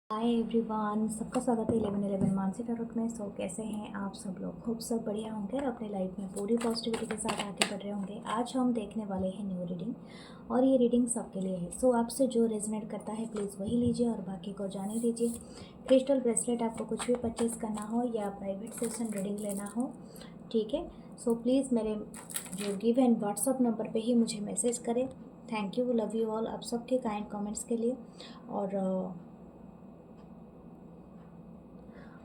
Hi everyone, सबका स्वागत है 11 मानसी टैरोट में। कैसे हैं आप सब लोग? खूब सब बढ़िया होंगे और अपने लाइफ में पूरी पॉजिटिविटी के साथ आगे बढ़ रहे होंगे। आज हम देखने वाले हैं न्यू रीडिंग और ये रीडिंग सबके लिए है। आपसे जो रेजोनेट करता है प्लीज़ वही लीजिए और बाकी को जाने दीजिए। क्रिस्टल ब्रेसलेट आपको कुछ भी परचेज़ करना हो या प्राइवेट सेशन रीडिंग लेना हो, ठीक है, प्लीज़ मेरे जो गिव एंड व्हाट्सअप नंबर पर ही मुझे मैसेज करें। Thank you, love you all आप सबके काइंड कमेंट्स के लिए।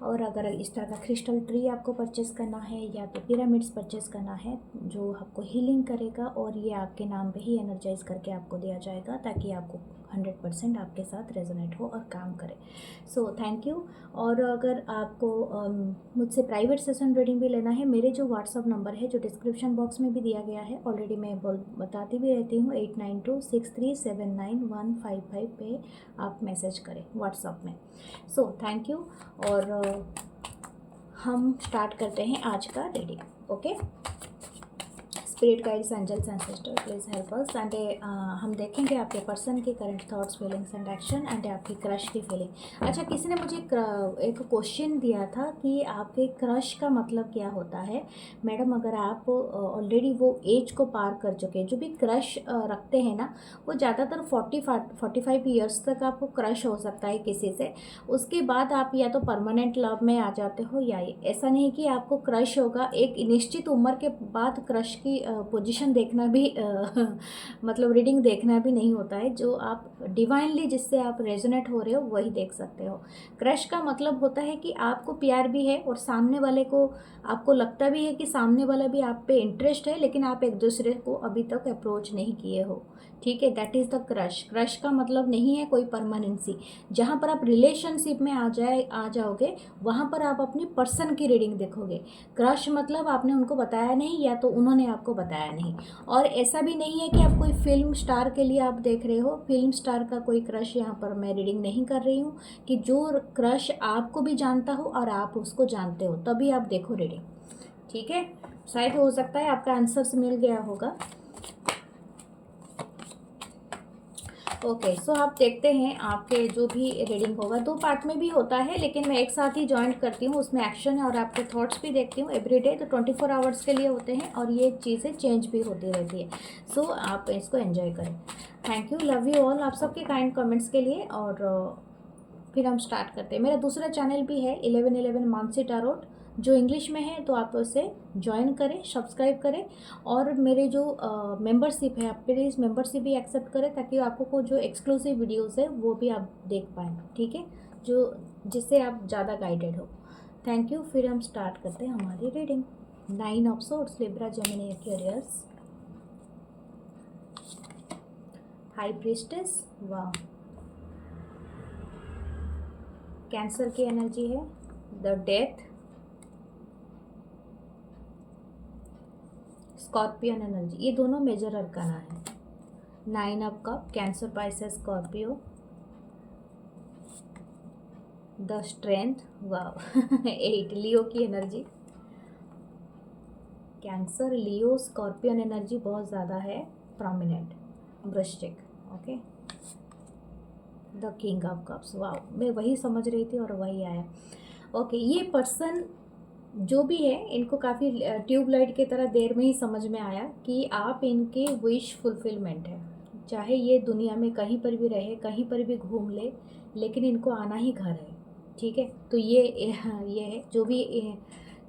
और अगर इस तरह का क्रिस्टल ट्री आपको परचेज़ करना है या तो पिरामिड्स परचेज़ करना है जो आपको हीलिंग करेगा और ये आपके नाम पे ही एनर्जाइज करके आपको दिया जाएगा ताकि आपको 100% आपके साथ रेजोनेट हो और काम करे। Thank you. और अगर आपको मुझसे प्राइवेट सेशन रीडिंग भी लेना है, मेरे जो व्हाट्सअप नंबर है जो डिस्क्रिप्शन बॉक्स में भी दिया गया है, ऑलरेडी मैं बताती भी रहती हूँ, 8926379155 पे आप मैसेज करें व्हाट्सअप में। Thank you. और हम स्टार्ट करते हैं आज का reading. Okay, spirit guides, angels, ancestor please help us. And हम देखेंगे आपके पर्सन की current thoughts, feelings and action and आपकी क्रश की फीलिंग। अच्छा, किसी ने मुझे एक क्वेश्चन दिया था कि आपके क्रश का मतलब क्या होता है। मैडम, अगर आप ऑलरेडी वो एज को पार कर चुके, जो भी क्रश रखते हैं ना, वो ज़्यादातर 45 ईयर्स तक आपको क्रश हो सकता है किसी से। उसके बाद आप या तो परमानेंट लव में आ जाते हो या ऐसा नहीं कि आपको क्रश होगा। एक निश्चित उम्र के बाद क्रश की पोजीशन देखना भी मतलब रीडिंग देखना भी नहीं होता है। जो आप डिवाइनली जिससे आप रेजोनेट हो रहे हो वही देख सकते हो। क्रश का मतलब होता है कि आपको प्यार भी है और सामने वाले को आपको लगता भी है कि सामने वाला भी आप पे इंटरेस्ट है, लेकिन आप एक दूसरे को अभी तक अप्रोच नहीं किए हो, ठीक है। That is the crush. Crush का मतलब नहीं है कोई परमानेंसी। जहाँ पर आप रिलेशनशिप में आ जाओगे वहाँ पर आप अपनी पर्सन की रीडिंग देखोगे। क्रश मतलब आपने उनको बताया नहीं या तो उन्होंने आपको बताया नहीं। और ऐसा भी नहीं है कि आप कोई फिल्म स्टार के लिए आप देख रहे हो। फिल्म स्टार का कोई क्रश यहाँ पर मैं रीडिंग नहीं कर रही हूँ कि जो क्रश आपको भी जानता हो और आप उसको जानते हो तभी आप देखो रीडिंग, ठीक है। शायद हो सकता है आपका आंसर्स मिल गया होगा। ओके, आप देखते हैं आपके जो भी रीडिंग होगा 2 पार्ट में भी होता है, लेकिन मैं एक साथ ही ज्वाइन करती हूँ। उसमें एक्शन है और आपके थॉट्स भी देखती हूँ एवरीडे, तो 24 आवर्स के लिए होते हैं और ये चीज़ें चेंज भी होती रहती है। आप इसको एंजॉय करें। Thank you, love you all आप सबके काइंड कमेंट्स के लिए। और फिर हम स्टार्ट करते हैं। मेरा दूसरा चैनल भी है 11 मानसी टैरोट, जो इंग्लिश में है, तो आप उसे ज्वाइन करें, सब्सक्राइब करें। और मेरे जो मेंबरशिप है, आप प्लीज़ मेंबरशिप भी एक्सेप्ट करें ताकि आपको को जो एक्सक्लूसिव वीडियोस है वो भी आप देख पाएँ, ठीक है, जो जिससे आप ज़्यादा गाइडेड हो। Thank you. फिर हम स्टार्ट करते हैं हमारी reading. 9 of swords, Libra, Gemini, Aquarius, high priestess, वाह, कैंसर की एनर्जी है, द डेथ, स्कॉर्पियन एनर्जी। ये दोनों मेजर अरकाना है। 9 of cup, cancer, Pisces, Scorpio, the strength, वाह 8 लियो की एनर्जी। कैंसर, लियो, स्कॉर्पियन एनर्जी बहुत ज़्यादा है, प्रोमिनेंट, वृश्चिक, okay. The king of cups, वाह, मैं वही समझ रही थी और वही आया। ओके, ये पर्सन जो भी है इनको काफ़ी ट्यूबलाइट की तरह देर में ही समझ में आया कि आप इनके विश फुलफिलमेंट है। चाहे ये दुनिया में कहीं पर भी रहे, कहीं पर भी घूम ले, लेकिन इनको आना ही घर है, ठीक है। तो ये है जो भी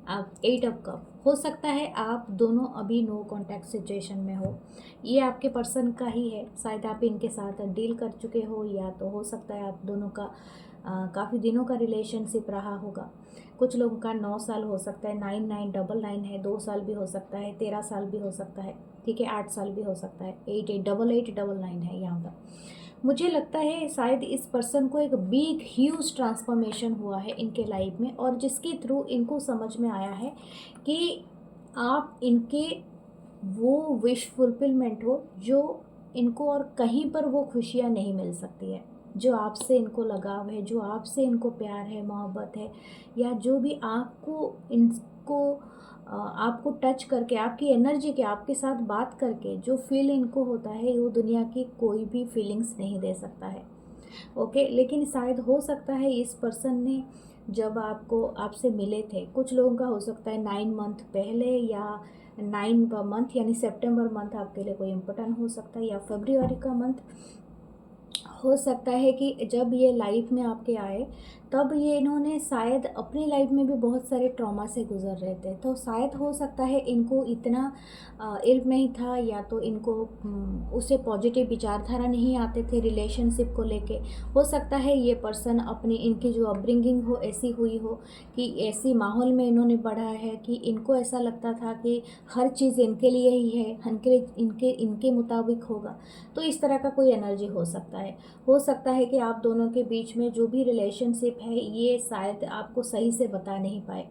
आप 8 ऑफ कप। हो सकता है आप दोनों अभी नो कॉन्टैक्ट सिचुएशन में हो, ये आपके पर्सन का ही है। शायद आप इनके साथ डील कर चुके हो या तो हो सकता है आप दोनों का काफ़ी दिनों का रिलेशनशिप रहा होगा। कुछ लोगों का 9 साल हो सकता है, 9999 है, 2 साल भी हो सकता है, 13 साल भी हो सकता है, ठीक है, 8 साल भी हो सकता है, 888899 है यहाँ पर। मुझे लगता है शायद इस पर्सन को एक बिग ह्यूज ट्रांसफॉर्मेशन हुआ है इनके लाइफ में, और जिसके थ्रू इनको समझ में आया है कि आप इनके वो विश फुलफिलमेंट हो जो इनको और कहीं पर वो खुशियाँ नहीं मिल सकती है। जो आपसे इनको लगाव है, जो आपसे इनको प्यार है, मोहब्बत है, या जो भी आपको इनको आपको टच करके, आपकी एनर्जी के, आपके साथ बात करके जो फील इनको होता है, वो दुनिया की कोई भी फीलिंग्स नहीं दे सकता है। ओके, लेकिन शायद हो सकता है इस पर्सन ने जब आपसे मिले थे, कुछ लोगों का हो सकता है 9 मंथ पहले, या 9 मंथ यानी सितंबर मंथ आपके लिए कोई इम्पोर्टेंट हो सकता है, या फरवरी का मंथ हो सकता है कि जब ये लाइफ में आपके आए तब ये इन्होंने शायद अपनी लाइफ में भी बहुत सारे ट्रॉमा से गुजर रहे थे, तो शायद हो सकता है इनको इतना इल्म नहीं था, या तो इनको उससे पॉजिटिव विचारधारा नहीं आते थे रिलेशनशिप को लेके। हो सकता है ये पर्सन अपनी इनकी जो अपब्रिंगिंग हो ऐसी हुई हो कि ऐसी माहौल में इन्होंने बढ़ा है कि इनको ऐसा लगता था कि हर चीज़ इनके लिए ही है, इनके मुताबिक होगा। तो इस तरह का कोई एनर्जी हो सकता है। हो सकता है कि आप दोनों के बीच में जो भी रिलेशनशिप है ये शायद आपको सही से बता नहीं पाए।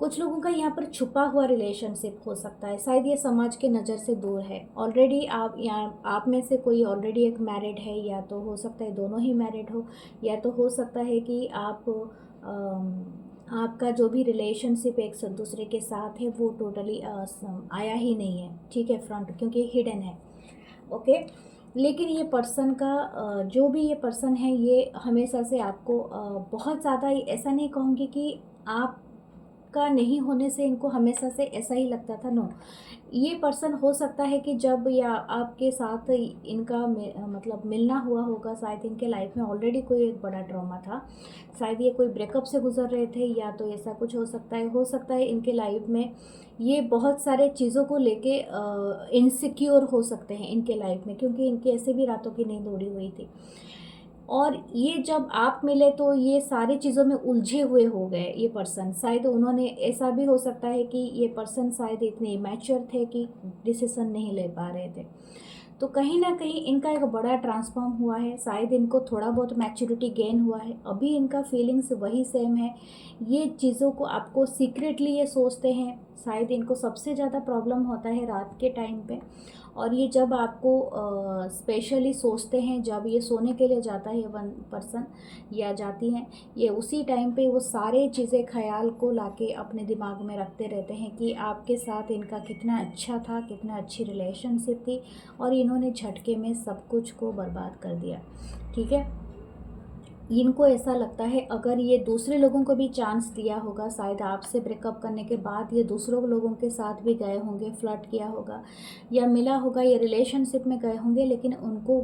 कुछ लोगों का यहाँ पर छुपा हुआ रिलेशनशिप हो सकता है, शायद ये समाज के नज़र से दूर है। ऑलरेडी आप में से कोई ऑलरेडी एक मैरिड है, या तो हो सकता है दोनों ही मैरिड हो, या तो हो सकता है कि आपका जो भी रिलेशनशिप एक दूसरे के साथ है वो टोटली आया ही नहीं है, ठीक है, फ्रंट, क्योंकि हिडन है। ओके, लेकिन ये पर्सन का जो भी ये पर्सन है ये हमेशा से आपको बहुत ज़्यादा, ऐसा नहीं कहूँगी कि आपका नहीं होने से इनको हमेशा से ऐसा ही लगता था, नो। ये पर्सन हो सकता है कि जब या आपके साथ इनका मतलब मिलना हुआ होगा, शायद इनके लाइफ में ऑलरेडी कोई एक बड़ा ट्रॉमा था, शायद ये कोई ब्रेकअप से गुजर रहे थे, या तो ऐसा कुछ हो सकता है। हो सकता है इनके लाइफ में ये बहुत सारे चीज़ों को लेके इनसिक्योर हो सकते हैं इनके लाइफ में, क्योंकि इनकी ऐसे भी रातों की नींद उड़ी हुई थी। और ये जब आप मिले तो ये सारी चीज़ों में उलझे हुए हो गए ये पर्सन। शायद उन्होंने, ऐसा भी हो सकता है कि ये पर्सन शायद इतने मैच्योर थे कि डिसीज़न नहीं ले पा रहे थे। तो कहीं ना कहीं इनका एक बड़ा ट्रांसफॉर्म हुआ है, शायद इनको थोड़ा बहुत मैच्योरिटी गेन हुआ है। अभी इनका फीलिंग्स वही सेम है, ये चीज़ों को आपको सीक्रेटली ये सोचते हैं। शायद इनको सबसे ज़्यादा प्रॉब्लम होता है रात के टाइम पे, और ये जब आपको स्पेशली सोचते हैं, जब ये सोने के लिए जाता है वन पर्सन या जाती हैं, ये उसी टाइम पे वो सारे चीज़ें ख्याल को लाके अपने दिमाग में रखते रहते हैं कि आपके साथ इनका कितना अच्छा था, कितना अच्छी रिलेशनशिप थी, और इन्होंने झटके में सब कुछ को बर्बाद कर दिया, ठीक है। इनको ऐसा लगता है अगर ये दूसरे लोगों को भी चांस दिया होगा, शायद आपसे ब्रेकअप करने के बाद ये दूसरों लोगों के साथ भी गए होंगे, फ्लर्ट किया होगा या मिला होगा या रिलेशनशिप में गए होंगे, लेकिन उनको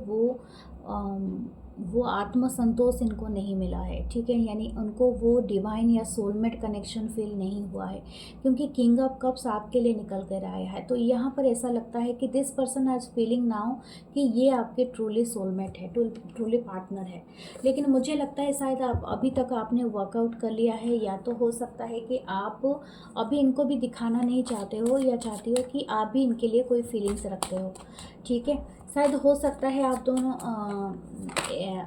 वो आत्मसंतोष इनको नहीं मिला है, ठीक है। यानी उनको वो डिवाइन या सोलमेट कनेक्शन फील नहीं हुआ है, क्योंकि किंग ऑफ कप्स आपके लिए निकल कर आया है। तो यहाँ पर ऐसा लगता है कि this person has feeling now कि ये आपके ट्रूली सोलमेट है, ट्रूली पार्टनर है। लेकिन मुझे लगता है शायद आप अभी तक आपने वर्कआउट कर लिया है, या तो हो सकता है कि आप अभी इनको भी दिखाना नहीं चाहते हो, या चाहती हो कि आप भी इनके लिए कोई फीलिंग्स रखते हो, ठीक है। शायद हो सकता है आप दोनों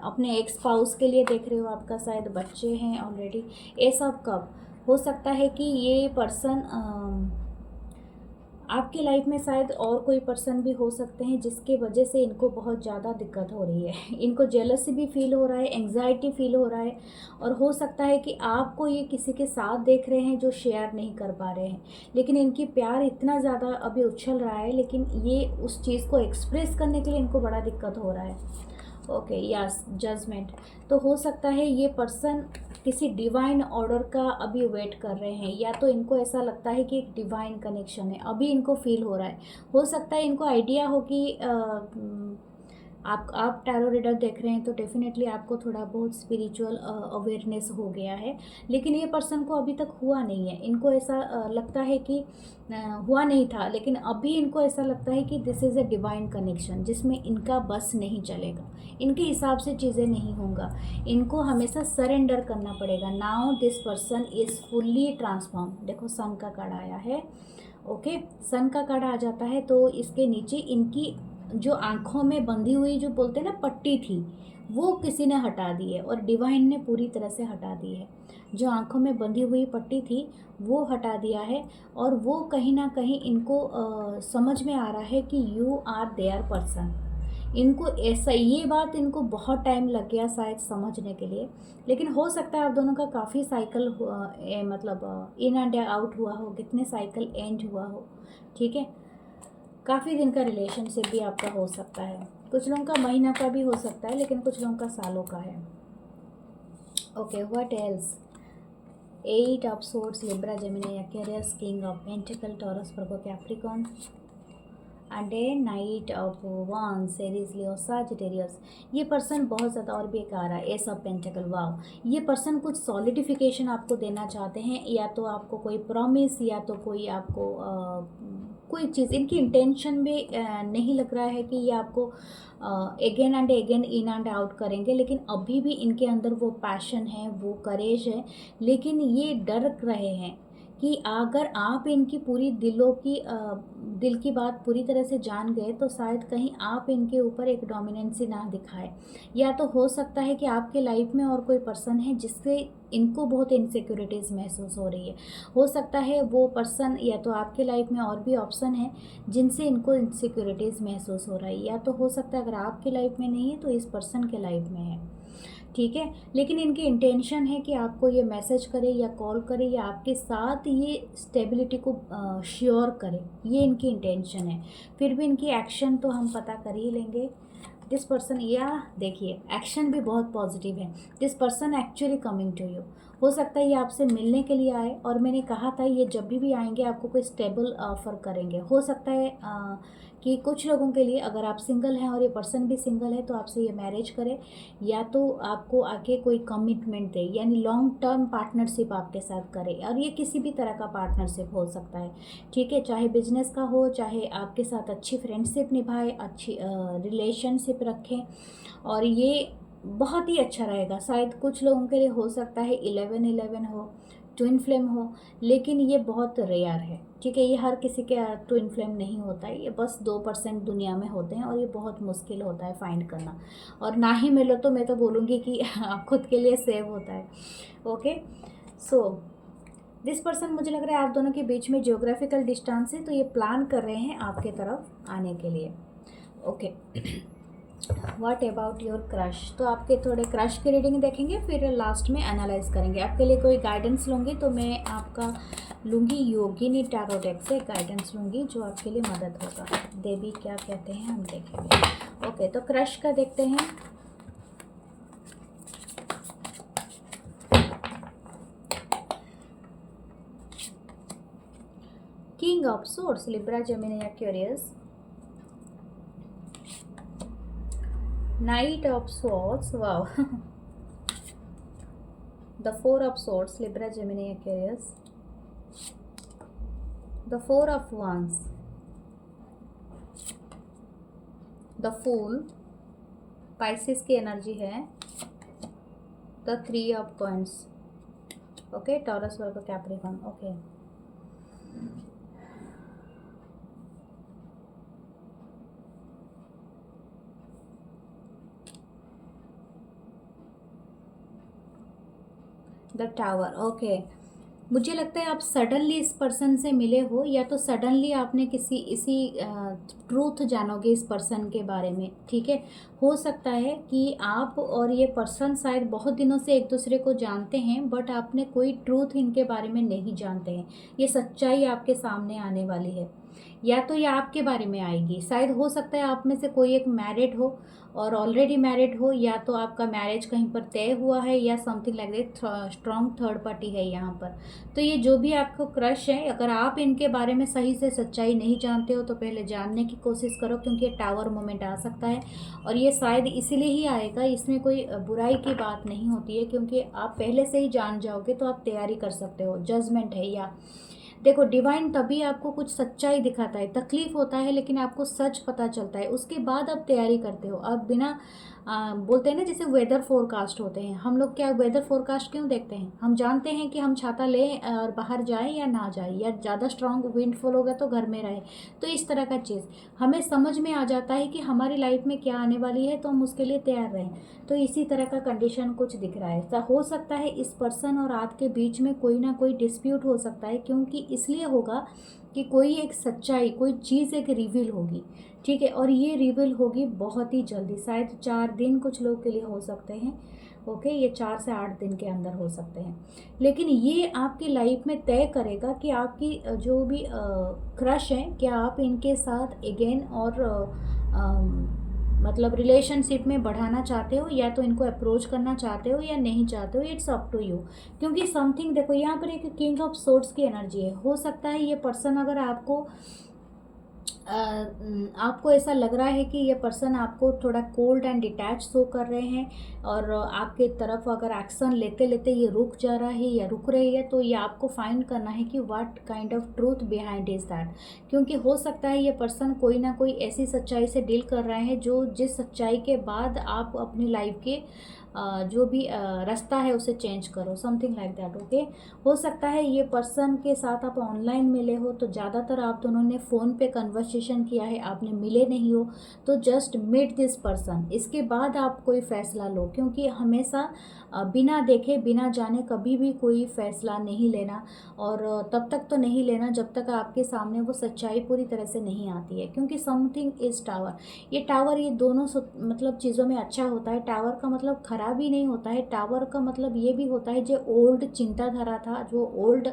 अपने एक्स स्पाउस के लिए देख रहे हो, आपका शायद बच्चे हैं ऑलरेडी। ये सब कब हो सकता है कि ये पर्सन आपकी लाइफ में शायद और कोई पर्सन भी हो सकते हैं जिसके वजह से इनको बहुत ज़्यादा दिक्कत हो रही है। इनको जेलसी भी फील हो रहा है, एंग्जाइटी फील हो रहा है, और हो सकता है कि आपको ये किसी के साथ देख रहे हैं जो शेयर नहीं कर पा रहे हैं, लेकिन इनकी प्यार इतना ज़्यादा अभी उछल रहा है, लेकिन ये उस चीज़ को एक्सप्रेस करने के लिए इनको बड़ा दिक्कत हो रहा है। Okay, yes, judgment. तो हो सकता है ये पर्सन किसी डिवाइन ऑर्डर का अभी वेट कर रहे हैं, या तो इनको ऐसा लगता है कि एक डिवाइन कनेक्शन है, अभी इनको फील हो रहा है। हो सकता है इनको आइडिया हो कि आप टैरो रीडर देख रहे हैं तो डेफिनेटली आपको थोड़ा बहुत स्पिरिचुअल अवेयरनेस हो गया है, लेकिन ये पर्सन को अभी तक हुआ नहीं है। इनको ऐसा लगता है कि हुआ नहीं था, लेकिन अभी इनको ऐसा लगता है कि this is a divine connection जिसमें इनका बस नहीं चलेगा, इनके हिसाब से चीज़ें नहीं होंगी, इनको हमेशा सरेंडर करना पड़ेगा। Now this person is fully transform. देखो सन का कार्ड आया है, ओके, सन का कार्ड आ जाता है तो इसके नीचे इनकी जो आँखों में बंधी हुई जो बोलते हैं ना पट्टी थी, वो किसी ने हटा दी है, और डिवाइन ने पूरी तरह से हटा दी है। जो आँखों में बंधी हुई पट्टी थी वो हटा दिया है, और वो कहीं ना कहीं इनको समझ में आ रहा है कि यू आर देयर पर्सन। इनको ऐसा, ये बात इनको बहुत टाइम लग गया शायद समझने के लिए, लेकिन हो सकता है आप दोनों का काफ़ी साइकिल मतलब इन एंड आउट हुआ हो, कितने साइकिल एंड हुआ हो, ठीक है। काफ़ी दिन का रिलेशनशिप भी आपका हो सकता है। कुछ लोगों का महीना का भी हो सकता है, लेकिन कुछ लोगों का सालों का है। Okay, what else? 8 of swords, Libra, Gemini, Aquarius, king of pentacle, taurus, Virgo, Capricorn and A night of वांस, एरीज, लियो, सजिटेरियस। ये पर्सन बहुत ज़्यादा, और भी एक आ रहा है एस ऑफ पेंटिकल। वाव, ये पर्सन कुछ सॉलिडिफिकेशन आपको देना चाहते हैं, या तो आपको कोई प्रॉमिस, या तो कोई आपको कोई चीज़, इनकी इंटेंशन में नहीं लग रहा है कि ये आपको again and again in and out करेंगे, लेकिन अभी भी इनके अंदर वो पैशन है, वो करेज है, लेकिन ये डर रहे हैं कि अगर आप इनकी पूरी दिल की बात पूरी तरह से जान गए तो शायद कहीं आप इनके ऊपर एक डोमिनेंसी ना दिखाए। या तो हो सकता है कि आपके लाइफ में और कोई पर्सन है जिससे इनको बहुत इनसिक्योरिटीज़ महसूस हो रही है। हो सकता है वो पर्सन, या तो आपके लाइफ में और भी ऑप्शन है जिनसे इनको इनसिक्योरिटीज़ महसूस हो रहा है, या तो हो सकता है अगर आपके लाइफ में नहीं है तो इस पर्सन के लाइफ में है, ठीक है। लेकिन इनकी इंटेंशन है कि आपको ये मैसेज करे या कॉल करे या आपके साथ ये स्टेबिलिटी को श्योर करे, ये इनकी इंटेंशन है। फिर भी इनकी एक्शन तो हम पता कर ही लेंगे। दिस पर्सन, या देखिए एक्शन भी बहुत पॉजिटिव है। This person actually coming to you. हो सकता है ये आपसे मिलने के लिए आए, और मैंने कहा था ये जब भी आएंगे आपको कोई स्टेबल ऑफर करेंगे। हो सकता है कि कुछ लोगों के लिए, अगर आप सिंगल हैं और ये पर्सन भी सिंगल है, तो आपसे ये मैरिज करे, या तो आपको आके कोई कमिटमेंट दे, यानी लॉन्ग टर्म पार्टनरशिप आपके साथ करे। और ये किसी भी तरह का पार्टनरशिप हो सकता है, ठीक है, चाहे बिजनेस का हो, चाहे आपके साथ अच्छी फ्रेंडशिप निभाए, अच्छी रिलेशनशिप रखें, और ये बहुत ही अच्छा रहेगा। शायद कुछ लोगों के लिए हो सकता है 11-11 हो, ट्विन फ्लेम हो, लेकिन ये बहुत रेयर है, ठीक है। ये हर किसी के ट्विन फ्लेम नहीं होता है, ये बस 2% दुनिया में होते हैं, और ये बहुत मुश्किल होता है फाइंड करना। और ना ही मिलो तो मैं तो बोलूँगी कि आप खुद के लिए सेव होता है। ओके, सो दिस पर्सन, मुझे लग रहा है आप दोनों के बीच में जियोग्राफिकल डिस्टेंस है, तो ये प्लान कर रहे हैं आपके तरफ आने के लिए। Okay, what about your crush? तो आपके थोड़े क्रश की रीडिंग देखेंगे, फिर लास्ट में एनालाइज करेंगे। आपके लिए कोई गाइडेंस लूँगी तो मैं आपका लूँगी योगिनी टैरो डेक से गाइडेंस लूँगी, जो आपके लिए मदद होगा। देवी क्या कहते हैं हम देखेंगे। ओके, तो क्रश का देखते हैं। King of swords, Libra, Gemini, Aquarius, Knight of Swords, wow. The 4 of Swords, Libra, Gemini, Aquarius. The 4 of Wands. The Fool, Pisces की एनर्जी है। The 3 of Coins. Okay, Taurus, Virgo, Capricorn. Okay. The tower, okay. मुझे लगता है आप suddenly इस person से मिले हो, या तो सडनली आपने इसी ट्रूथ जानोगे इस पर्सन के बारे में, ठीक है। हो सकता है कि आप और ये पर्सन शायद बहुत दिनों से एक दूसरे को जानते हैं, बट आपने कोई ट्रूथ इनके बारे में नहीं जानते हैं। ये सच्चाई आपके सामने आने वाली है, या तो ये आपके बारे में आएगी। शायद हो सकता है आप में से कोई एक मैरिड हो और ऑलरेडी मैरिड हो, या तो आपका मैरिज कहीं पर तय हुआ है, या something like that, strong third party है यहाँ पर। तो ये जो भी आपको क्रश है, अगर आप इनके बारे में सही से सच्चाई नहीं जानते हो तो पहले जानने की कोशिश करो, क्योंकि ये टावर मोमेंट आ सकता है, और ये शायद इसीलिए ही आएगा। इसमें कोई बुराई की बात नहीं होती है, क्योंकि आप पहले से ही जान जाओगे तो आप तैयारी कर सकते हो। जजमेंट है, या देखो डिवाइन तभी आपको कुछ सच्चाई दिखाता है, तकलीफ होता है लेकिन आपको सच पता चलता है, उसके बाद आप तैयारी करते हो। आप बिना बोलते हैं ना, जैसे वेदर फोरकास्ट होते हैं, हम लोग क्या वेदर फोरकास्ट क्यों देखते हैं? हम जानते हैं कि हम छाता लें और बाहर जाएं या ना जाएं, या ज़्यादा स्ट्रांग विंडफॉल होगा तो घर में रहे। तो इस तरह का चीज़ हमें समझ में आ जाता है कि हमारी लाइफ में क्या आने वाली है, तो हम उसके लिए तैयार रहें। तो इसी तरह का कंडीशन कुछ दिख रहा है। हो सकता है इस पर्सन और आपके बीच में कोई ना कोई डिस्प्यूट हो सकता है, क्योंकि इसलिए होगा कि कोई एक सच्चाई, कोई चीज़ एक रिवील होगी, ठीक है। और ये रिवील होगी बहुत ही जल्दी, शायद 4 दिन कुछ लोग के लिए हो सकते हैं। ओके, ये 4 से 8 दिन के अंदर हो सकते हैं, लेकिन ये आपकी लाइफ में तय करेगा कि आपकी जो भी क्रश है, क्या आप इनके साथ अगेन और मतलब रिलेशनशिप में बढ़ाना चाहते हो या तो इनको अप्रोच करना चाहते हो या नहीं चाहते हो, इट्स अप टू यू। क्योंकि समथिंग देखो यहाँ पर एक किंग ऑफ सोर्ड्स की एनर्जी है। हो सकता है ये पर्सन अगर आपको ऐसा लग रहा है कि ये पर्सन आपको थोड़ा कोल्ड एंड डिटैच शो कर रहे हैं और आपके तरफ अगर एक्शन लेते लेते ये रुक जा रहा है या रुक रही है, तो ये आपको फाइंड करना है कि what kind of truth behind is that. क्योंकि हो सकता है ये पर्सन कोई ना कोई ऐसी सच्चाई से डील कर रहे हैं जो जिस सच्चाई के बाद आप अपनी लाइफ के जो भी रास्ता है उसे चेंज करो, समथिंग लाइक दैट। ओके, हो सकता है ये पर्सन के साथ आप ऑनलाइन मिले हो तो ज़्यादातर आप दोनों ने फ़ोन पे कन्वर्सेशन किया है, आपने मिले नहीं हो, तो जस्ट मीट दिस पर्सन, इसके बाद आप कोई फ़ैसला लो। क्योंकि हमेशा बिना देखे बिना जाने कभी भी कोई फ़ैसला नहीं लेना, और तब तक तो नहीं लेना जब तक आपके सामने वो सच्चाई पूरी तरह से नहीं आती है। क्योंकि समथिंग इज़ टावर, ये टावर ये दोनों मतलब चीज़ों में अच्छा होता है। टावर का मतलब खराब ही नहीं होता है, टावर का मतलब ये भी होता है जो ओल्ड चिंताधारा था, जो ओल्ड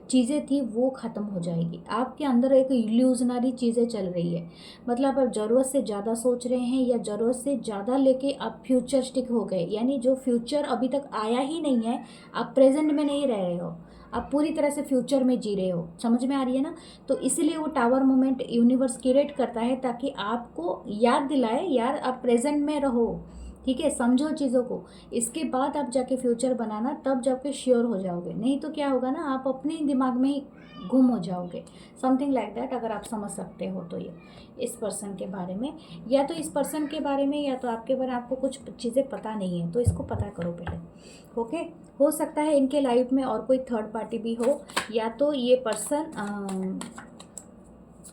चीज़ें थी वो ख़त्म हो जाएगी। आपके अंदर एक इल्यूजनरी चीज़ें चल रही है, मतलब आप ज़रूरत से ज़्यादा सोच रहे हैं या ज़रूरत से ज़्यादा लेके आप फ्यूचरिस्टिक हो गए, यानी जो फ्यूचर अभी तक आया ही नहीं है, आप प्रेजेंट में नहीं रह रहे हो, आप पूरी तरह से फ्यूचर में जी रहे हो। समझ में आ रही है ना? तो इसलिए वो टावर मोमेंट यूनिवर्स क्रिएट करता है ताकि आपको याद दिलाए, यार आप प्रेजेंट में रहो, ठीक है, समझो चीज़ों को, इसके बाद आप जाके फ्यूचर बनाना, तब जाके श्योर हो जाओगे। नहीं तो क्या होगा ना, आप अपने दिमाग में ही गुम हो जाओगे, समथिंग लाइक दैट। अगर आप समझ सकते हो तो ये इस पर्सन के बारे में, या तो इस पर्सन के बारे में या तो आपके बारे में आपको कुछ चीज़ें पता नहीं है, तो इसको पता करो पहले। ओके, हो सकता है इनके लाइफ में और कोई थर्ड पार्टी भी हो, या तो ये पर्सन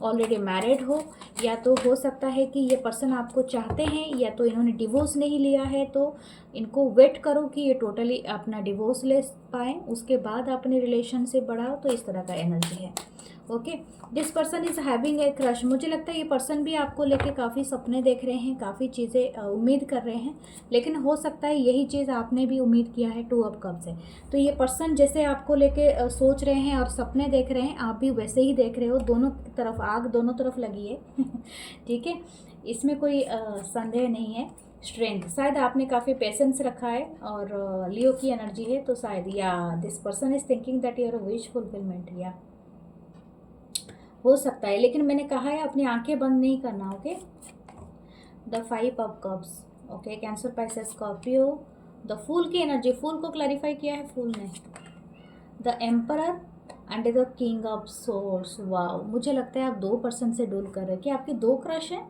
ऑलरेडी मैरिड हो, या तो हो सकता है कि ये पर्सन आपको चाहते हैं, या तो इन्होंने डिवोर्स नहीं लिया है, तो इनको वेट करो कि ये टोटली अपना डिवोर्स ले पाएँ, उसके बाद अपने रिलेशन से बढ़ाओ। तो इस तरह का एनर्जी है। Okay, this person is having a crush. मुझे लगता है ये पर्सन भी आपको लेके काफ़ी सपने देख रहे हैं, काफ़ी चीज़ें उम्मीद कर रहे हैं, लेकिन हो सकता है यही चीज़ आपने भी उम्मीद किया है 2 ऑफ कप से। तो ये पर्सन जैसे आपको लेके सोच रहे हैं और सपने देख रहे हैं, आप भी वैसे ही देख रहे हो, दोनों तरफ आग दोनों तरफ लगी है ठीक है, इसमें कोई संदेह नहीं है। स्ट्रेंथ, शायद आपने काफ़ी पेशेंस रखा है, और लियो की एनर्जी है, तो शायद या this person is thinking that you're a wish fulfilment, या हो सकता है। लेकिन मैंने कहा है अपनी आंखें बंद नहीं करना। Okay, the 5 of cups. Okay, cancer, Pisces, Scorpio, the fool की एनर्जी, फूल को क्लैरिफाई किया है फूल ने, the emperor and the king of swords. Wow, मुझे लगता है आप 2 पर्सन से डील कर रहे हैं। कि आपके 2 क्रश हैं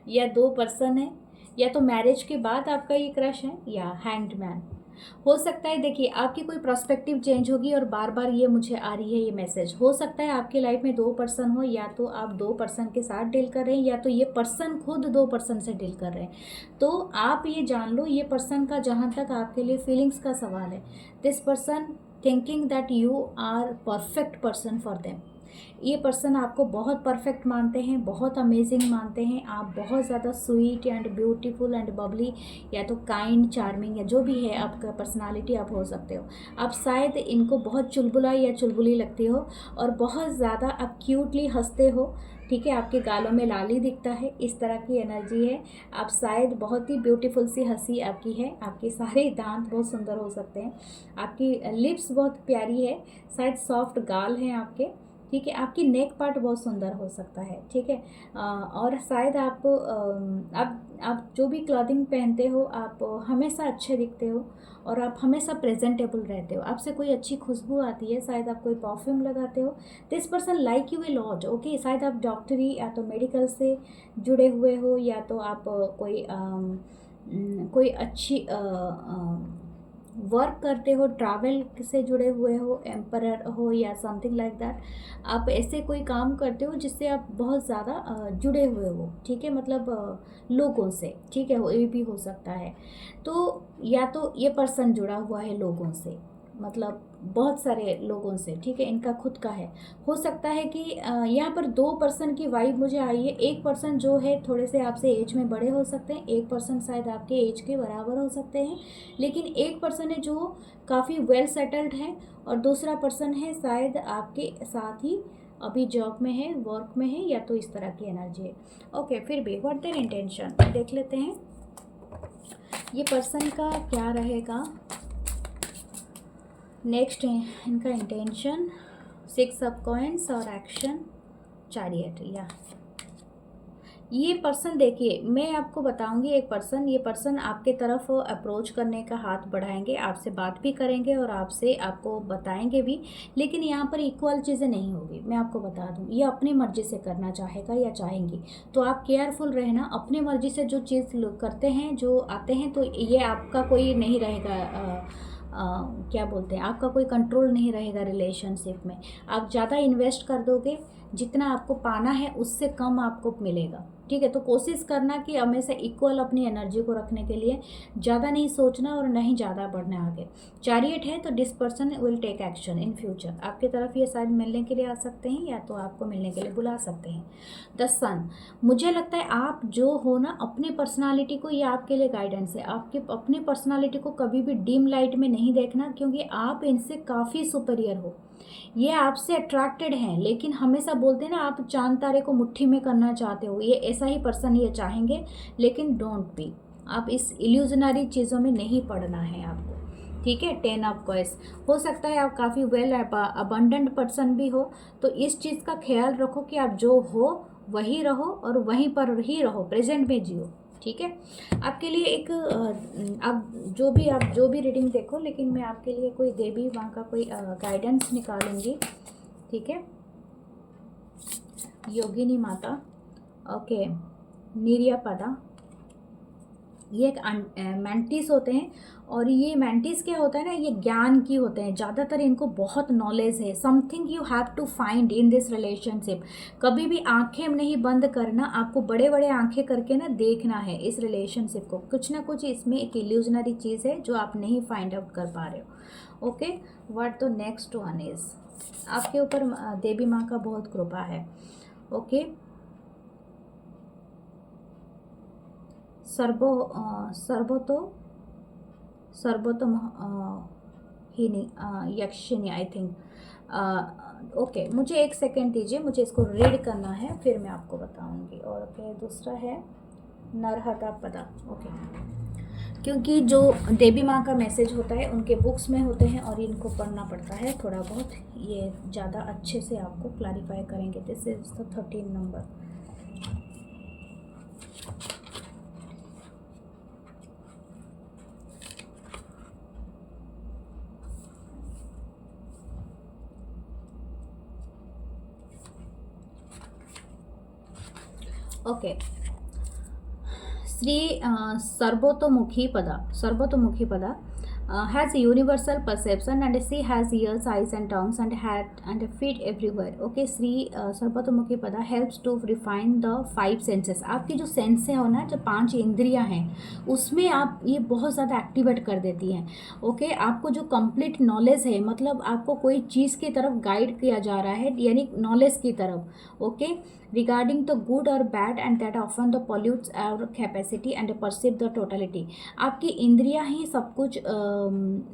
या 2 पर्सन है, या तो मैरिज के बाद आपका ये क्रश है, या हैंगमैन हो सकता है। देखिए, आपकी कोई पर्सपेक्टिव चेंज होगी, और बार बार ये मुझे आ रही है ये मैसेज। हो सकता है आपकी लाइफ में 2 पर्सन हो, या तो आप 2 पर्सन के साथ डील कर रहे हैं, या तो ये पर्सन खुद 2 पर्सन से डील कर रहे हैं। तो आप ये जान लो, ये पर्सन का जहाँ तक आपके लिए फीलिंग्स का सवाल है, this person thinking that you are perfect person for them. ये पर्सन आपको बहुत परफेक्ट मानते हैं, बहुत अमेजिंग मानते हैं, आप बहुत ज़्यादा sweet and beautiful and Babli, या तो काइंड, चार्मिंग, या जो भी है आपका पर्सनालिटी आप हो सकते हो। आप शायद इनको बहुत चुलबुला या चुलबुली लगती हो, और बहुत ज़्यादा आप क्यूटली हंसते हो, ठीक है, आपके गालों में लाली दिखता है, इस तरह की एनर्जी है। आप शायद बहुत ही ब्यूटीफुल सी हंसी आपकी है, आपके सारे दांत बहुत सुंदर हो सकते हैं, आपकी लिप्स बहुत प्यारी है, शायद सॉफ्ट गाल हैं आपके, ठीक है, आपकी नेक पार्ट बहुत सुंदर हो सकता है, ठीक है। और शायद आप जो भी क्लॉथिंग पहनते हो, आप हमेशा अच्छे दिखते हो, और आप हमेशा प्रेजेंटेबल रहते हो, आपसे कोई अच्छी खुशबू आती है, शायद आप कोई परफ्यूम लगाते हो। This person like U a lot. Okay, शायद आप डॉक्टरी या तो मेडिकल से जुड़े हुए हो, या तो आप कोई अच्छी वर्क करते हो, ट्रैवल से जुड़े हुए हो, एम्परर हो, या समथिंग लाइक दैट। आप ऐसे कोई काम करते हो जिससे आप बहुत ज़्यादा जुड़े हुए हो, ठीक है, मतलब लोगों से, ठीक है, वो ये भी हो सकता है। तो या तो ये पर्सन जुड़ा हुआ है लोगों से, मतलब बहुत सारे लोगों से, ठीक है, इनका खुद का है। हो सकता है कि यहाँ पर 2 पर्सन की वाइब मुझे आई है। एक पर्सन जो है थोड़े से आपसे एज में बड़े हो सकते हैं, एक पर्सन शायद आपके एज के बराबर हो सकते हैं, लेकिन एक पर्सन है जो काफ़ी वेल सेटल्ड है, और दूसरा पर्सन है शायद आपके साथ ही अभी जॉब में है, वर्क में है, या तो इस तरह की एनर्जी है। ओके, फिर भी व्हाट देयर इंटेंशन देख लेते हैं। ये पर्सन का क्या रहेगा नेक्स्ट इनका इंटेंशन। 6 ऑफ कॉइंस और एक्शन चैरियट। या ये पर्सन, देखिए मैं आपको बताऊंगी, ये पर्सन आपके तरफ अप्रोच करने का हाथ बढ़ाएंगे, आपसे बात भी करेंगे और आपको बताएंगे भी, लेकिन यहाँ पर इक्वल चीज़ें नहीं होगी। मैं आपको बता दूँ, ये अपनी मर्जी से करना चाहेगा या चाहेंगी, तो आप केयरफुल रहना। अपनी मर्जी से जो चीज़ लोग करते हैं, जो आते हैं, तो ये आपका कोई नहीं रहेगा, क्या बोलते हैं, आपका कोई कंट्रोल नहीं रहेगा रिलेशनशिप में। आप ज़्यादा इन्वेस्ट कर दोगे, जितना आपको पाना है उससे कम आपको मिलेगा। ठीक है, तो कोशिश करना कि हमेशा इक्वल अपनी एनर्जी को रखने के लिए, ज़्यादा नहीं सोचना और नहीं ज़्यादा बढ़ना आगे। चैरियट है तो this person will take action in future. आपकी तरफ ये शायद मिलने के लिए आ सकते हैं या तो आपको मिलने के लिए बुला सकते हैं। द सन, मुझे लगता है आप जो हो ना, अपनी पर्सनालिटी को, ये आपके लिए गाइडेंस है। आपके अपनी पर्सनालिटी को कभी भी डिम लाइट में नहीं देखना, क्योंकि आप इनसे काफ़ी सुपीरियर हो। ये आपसे अट्रैक्टेड हैं, लेकिन हमेशा बोलते हैं ना, आप चांद तारे को मुट्ठी में करना चाहते हो, ये ऐसा ही पर्सन ये चाहेंगे। लेकिन डोंट बी, आप इस इल्यूजनरी चीज़ों में नहीं पड़ना है आपको। ठीक है, 10 ऑफ कॉइंस। हो सकता है आप काफ़ी वेल अबंडेंट पर्सन भी हो, तो इस चीज़ का ख्याल रखो कि आप जो हो वही रहो और वहीं पर ही रहो, प्रेजेंट में जियो। ठीक है, आपके लिए एक आप जो भी रीडिंग देखो, लेकिन मैं आपके लिए कोई देवी माँ का कोई गाइडेंस निकालूंगी। ठीक है, योगिनी माता। ओके, निर्यापदा। ये एक मैंटिस होते हैं, और ये मैंटिस क्या होता है ना, ये ज्ञान की होते हैं, ज़्यादातर इनको बहुत नॉलेज है। Something you have to find in this relationship. कभी भी आंखें नहीं बंद करना, आपको बड़े बड़े आंखें करके ना देखना है इस रिलेशनशिप को। कुछ ना कुछ इसमें एक इल्यूजनरी चीज़ है जो आप नहीं फाइंड आउट कर पा रहे हो। Okay, what the next one is, आपके ऊपर देवी माँ का बहुत कृपा है। ओके, सर्वोत्तम ही नहीं, यक्षिणी आई थिंक। ओके, मुझे एक सेकेंड दीजिए, मुझे इसको रीड करना है, फिर मैं आपको बताऊंगी। और ओके, दूसरा है नरहता पदा। ओके, क्योंकि जो देवी माँ का मैसेज होता है उनके बुक्स में होते हैं और इनको पढ़ना पड़ता है थोड़ा बहुत, ये ज़्यादा अच्छे से आपको क्लैरिफाई करेंगे। This is the 13 number. Okay, Shri सर्वतोमुखी पदा has a universal perception and she has ears, eyes and tongues and head and feet everywhere. Okay, Shri सर्वतोमुखी पदा helps to refine the 5 senses. आपकी जो सेंसें हो ना, जो 5 इंद्रियां हैं, उसमें आप ये बहुत ज़्यादा एक्टिवेट कर देती हैं। ओके, आपको जो कंप्लीट नॉलेज है, मतलब आपको कोई चीज़ की तरफ गाइड किया जा रहा है, यानी नॉलेज की तरफ। Okay, regarding the good or bad and that often the pollutes our capacity and perceive the totality. आपकी इंद्रियां ही सब कुछ।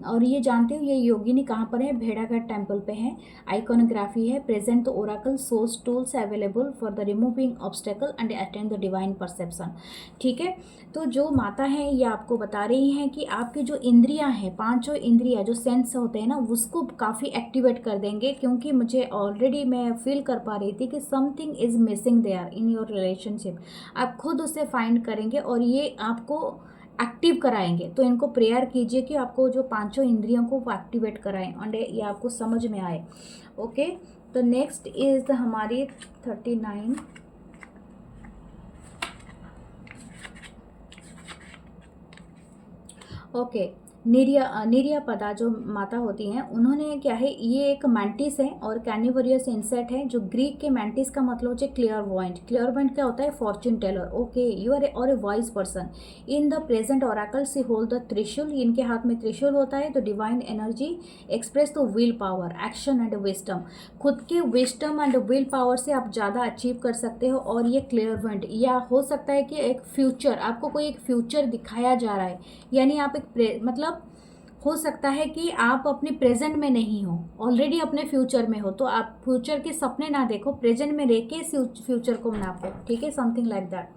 और ये जानते हो ये योगिनी कहाँ पर है, भेड़ाघाट टेम्पल पे है। आइकोनोग्राफी है, present the Oracle source tools available for the removing obstacle and attend the divine perception. ठीक है, तो जो माता है ये आपको बता रही हैं कि आपकी जो इंद्रियां हैं, 5 इंद्रियां जो सेंस होते हैं ना, उसको काफ़ी एक्टिवेट कर देंगे। क्योंकि मुझे ऑलरेडी मैं फील कर पा रही थी कि something is missing there in your relationship. आप खुद उसे फाइंड करेंगे और ये आपको एक्टिव कराएंगे। तो इनको प्रेयर कीजिए कि आपको जो 5 इंद्रियों को वो एक्टिवेट कराएं और ये आपको समझ में आए। ओके, तो नेक्स्ट इज हमारी 39। ओके, निर्यापदा जो माता होती हैं, उन्होंने क्या है, ये एक मैंटिस है और कैनिवरियस इंसेक्ट है। जो ग्रीक के मैंटिस का मतलब होता है क्लियरवॉइंट। क्लियरवॉइंट क्या होता है, fortune teller. Okay, you are or a wise person. In the present oracle she hold the trishul. इनके हाथ में त्रिशूल होता है। तो divine energy express the will power, action and wisdom. खुद के विस्डम एंड विल पावर से आप ज़्यादा अचीव कर सकते हो। और ये क्लियरवॉइंट, या हो सकता है कि एक फ्यूचर, आपको कोई एक फ्यूचर दिखाया जा रहा है, यानी आप एक मतलब हो सकता है कि आप अपने प्रेजेंट में नहीं हो, ऑलरेडी अपने फ्यूचर में हो, तो आप फ्यूचर के सपने ना देखो, प्रेजेंट में रह के फ्यूचर को नापो, ठीक है, something like that.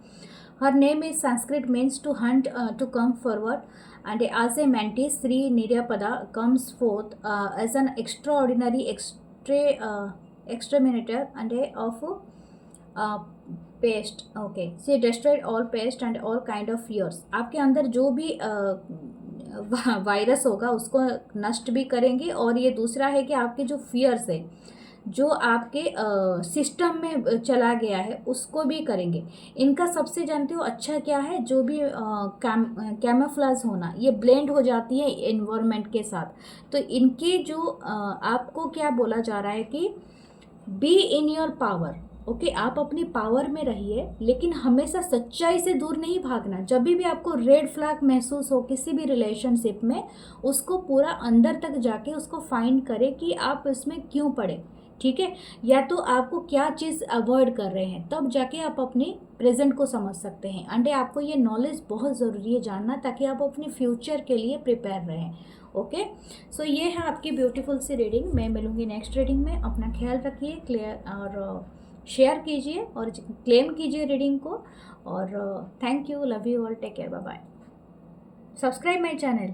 Her name is Sanskrit means to hunt, to come forward, and as a mantis, Sri Niryapada comes forth as an extraordinary exterminator and of pest. Okay, she destroyed all pest and all kind of fears. आपके अंदर जो भी virus होगा उसको नष्ट भी करेंगे, और ये दूसरा है कि आपके जो फियर्स है, जो आपके सिस्टम में चला गया है, उसको भी करेंगे. इनका सबसे जानते हो अच्छा क्या है, जो भी कैमोफ्लेज होना, ये ब्लेंड हो जाती है इन्वायरमेंट के साथ. तो इनके जो आपको क्या बोला जा रहा है कि be in your power. Okay, आप अपनी पावर में रहिए, लेकिन हमेशा सच्चाई से दूर नहीं भागना. जब भी आपको रेड फ्लैग महसूस हो किसी भी रिलेशनशिप में, उसको पूरा अंदर तक जाके उसको फाइंड करें कि आप इसमें क्यों पड़े, ठीक है, या तो आपको क्या चीज़ अवॉइड कर रहे हैं, तब जाके आप अपने प्रेजेंट को समझ सकते हैं. एंड आपको ये नॉलेज बहुत ज़रूरी है जानना, ताकि आप अपने फ्यूचर के लिए प्रिपेयर रहें. ओके, सो ये है आपकी ब्यूटीफुल सी रीडिंग. मैं मिलूँगी नेक्स्ट रीडिंग में. अपना ख्याल रखिए, क्लियर और शेयर कीजिए और क्लेम कीजिए रीडिंग को. और thank you, love you all, take care, bye bye. Subscribe my channel.